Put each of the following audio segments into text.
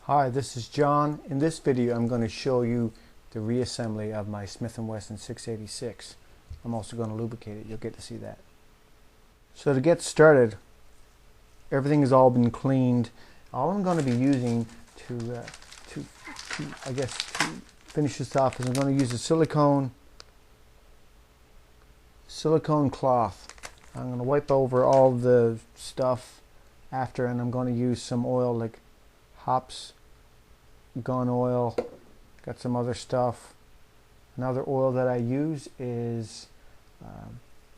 Hi, this is John. In this video I'm going to show you the reassembly of my Smith & Wesson 686. I'm also going to lubricate it. You'll get to see that. So to get started, everything has all been cleaned. All I'm going to be using to finish this off is I'm going to use a silicone cloth. I'm going to wipe over all the stuff after, and I'm going to use some oil like hops, gun oil, got some other stuff. Another oil that I use is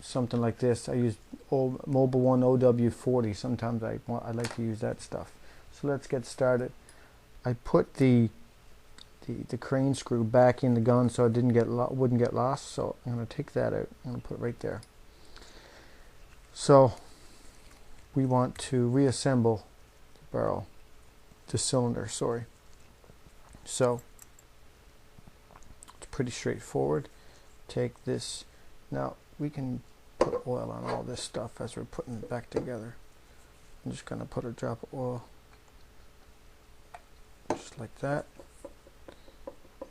something like this. I use old Mobil 1 OW40. Sometimes I like to use that stuff. So let's get started. I put the crane screw back in the gun so it wouldn't get lost. So I'm going to take that out. I'm going to put it right there. So we want to reassemble the barrel. The cylinder, sorry. So it's pretty straightforward. Take this. Now we can put oil on all this stuff as we're putting it back together. I'm just going to put a drop of oil just like that,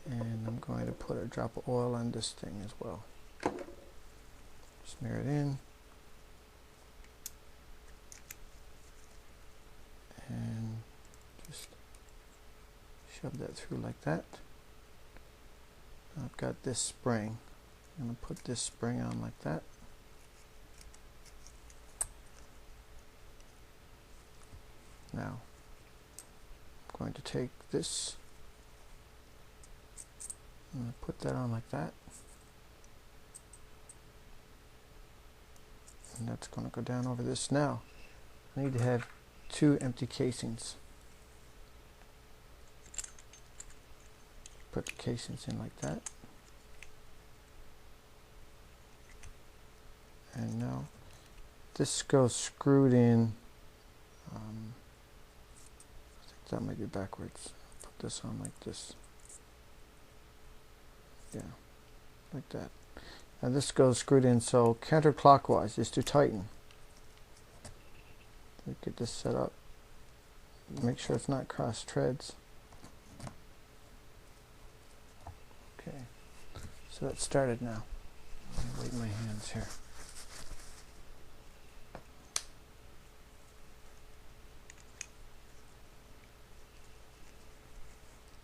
and I'm going to put a drop of oil on this thing as well. Smear it in. And just shove that through like that. I've got this spring. I'm going to put this spring on like that. Now I'm going to take this and put that on like that. And that's going to go down over this. Now I need to have two empty casings. Put the casings in like that. And now this goes screwed in. I think that might be backwards. Put this on like this. Yeah, like that. And this goes screwed in, so counterclockwise is to tighten. Get this set up. Make sure it's not cross threads. Okay, so that's started now. Let me wipe my hands here.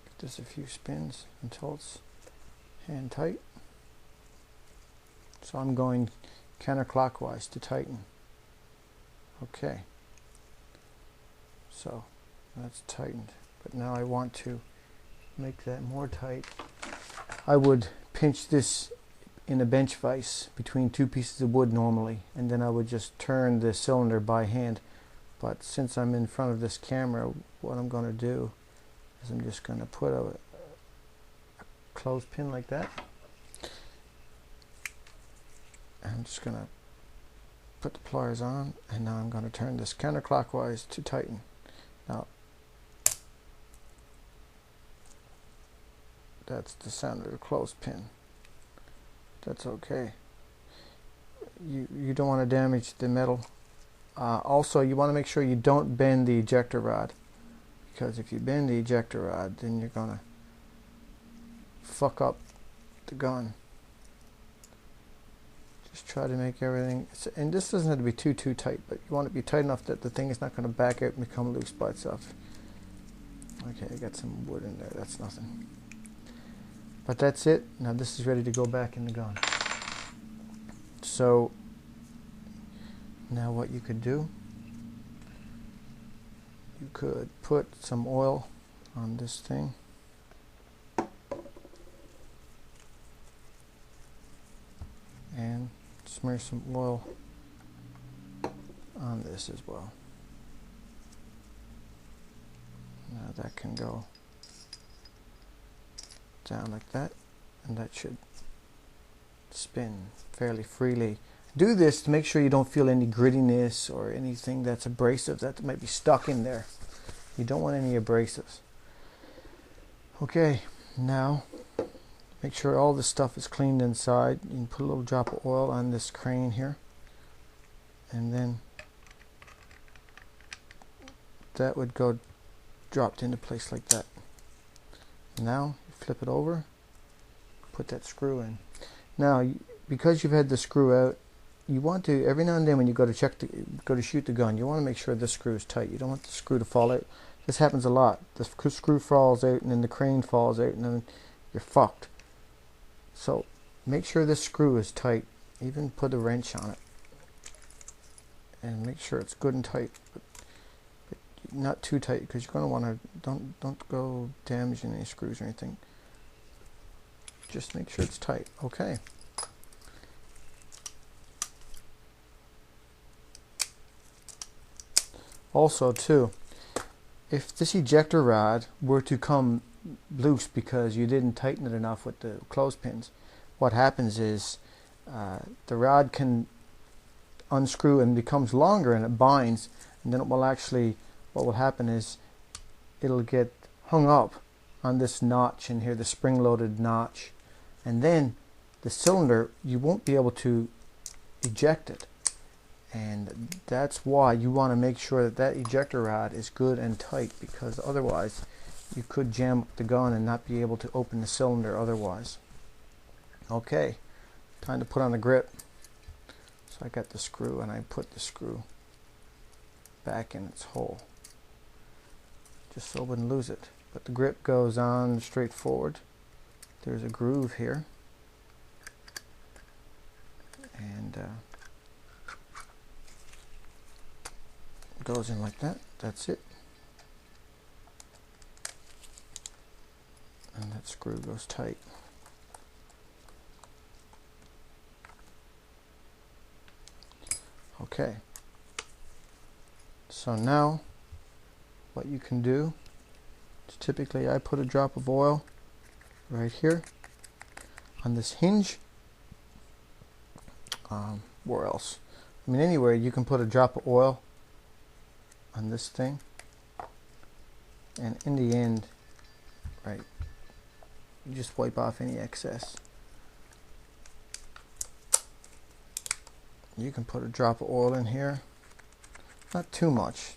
Give this a few spins until it's hand tight. So I'm going counterclockwise to tighten. Okay. So that's tightened, but now I want to make that more tight. I would pinch this in a bench vise between two pieces of wood normally, and then I would just turn the cylinder by hand. But since I'm in front of this camera, what I'm going to do is I'm just going to put a clothespin like that. I'm just going to put the pliers on, and now I'm going to turn this counterclockwise to tighten. Now, that's the sound of the clothespin. That's okay. You don't want to damage the metal. Also, you want to make sure you don't bend the ejector rod, because if you bend the ejector rod, then you're going to fuck up the gun. Just try to make everything, and this doesn't have to be too tight, but you want it to be tight enough that the thing is not going to back out and become loose by itself. Okay, I got some wood in there, that's nothing. But that's it. Now this is ready to go back in the gun. So now what you could do, you could put some oil on this thing. And smear some oil on this as well. Now that can go down like that, and that should spin fairly freely. Do this to make sure you don't feel any grittiness or anything that's abrasive that might be stuck in there. You don't want any abrasives. Okay, now make sure all this stuff is cleaned inside. You can put a little drop of oil on this crane here, and then that would go dropped into place like that. Now flip it over, put that screw in. Now because you've had the screw out, you want to, every now and then when you go to shoot the gun, you want to make sure this screw is tight. You don't want the screw to fall out. This happens a lot. The screw falls out and then the crane falls out and then you're fucked. So make sure this screw is tight. Even put a wrench on it and make sure it's good and tight, but not too tight, because you're going to want to don't go damaging any screws or anything. Just make sure it's tight. Okay. Also too, if this ejector rod were to come loose because you didn't tighten it enough with the clothespins, what happens is the rod can unscrew and becomes longer and it binds, and then it will actually, what will happen is it'll get hung up on this notch in here, the spring-loaded notch, and then the cylinder, you won't be able to eject it. And that's why you want to make sure that that ejector rod is good and tight, because otherwise you could jam up the gun and not be able to open the cylinder otherwise. Okay, time to put on the grip. So I got the screw and I put the screw back in its hole, just so I wouldn't lose it. But the grip goes on straight forward. There's a groove here, and goes in like that. That's it. And that screw goes tight. Okay. So now what you can do is, typically I put a drop of oil right here on this hinge. Where else? I mean, anywhere you can put a drop of oil on this thing, and in the end, right, you just wipe off any excess. You can put a drop of oil in here, not too much.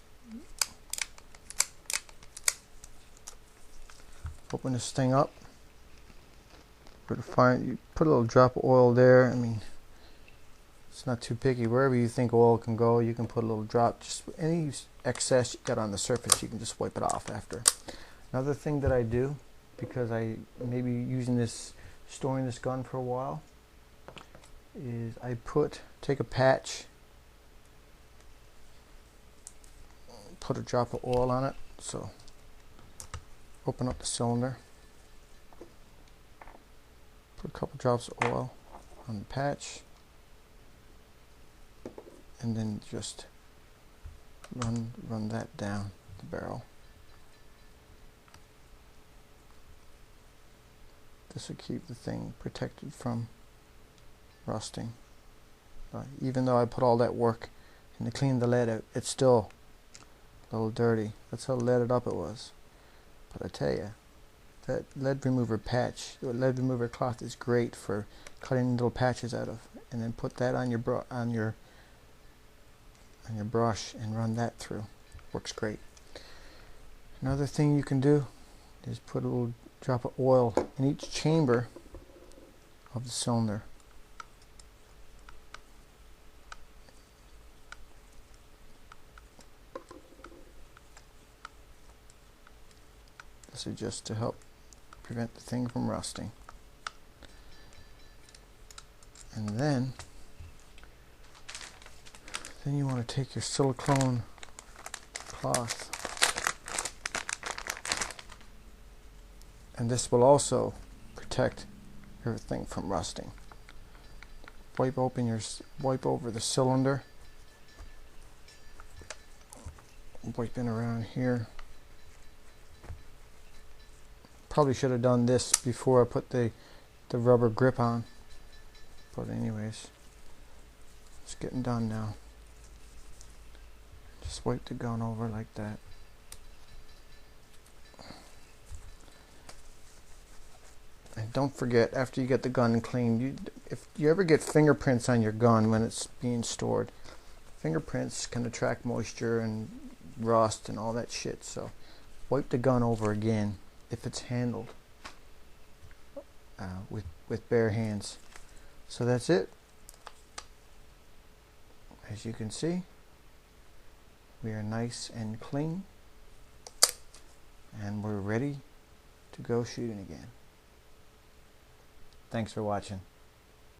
Open this thing up. You put a little drop of oil there. I mean, it's not too picky. Wherever you think oil can go, you can put a little drop. Just any excess you got on the surface, you can just wipe it off after. Another thing that I do, because I may be using this, storing this gun for a while, is I take a patch, put a drop of oil on it. So open up the cylinder, put a couple drops of oil on the patch, and then just run that down the barrel. This will keep the thing protected from rusting. Even though I put all that work and to clean the lead out, it's still a little dirty. That's how leaded up it was. But I tell you, that lead remover patch, lead remover cloth, is great for cutting little patches out of. And then put that on your brush and run that through. Works great. Another thing you can do is put a little drop of oil in each chamber of the cylinder. This is just to help prevent the thing from rusting. And then you want to take your silicone cloth, and this will also protect everything from rusting. Wipe over the cylinder, wiping around here. Probably should have done this before I put the rubber grip on, but anyways, it's getting done now. Just wipe the gun over like that. And don't forget, after you get the gun cleaned, if you ever get fingerprints on your gun when it's being stored, fingerprints can attract moisture and rust and all that shit. So wipe the gun over again if it's handled with bare hands. So that's it. As you can see, we are nice and clean, and we're ready to go shooting again. Thanks for watching.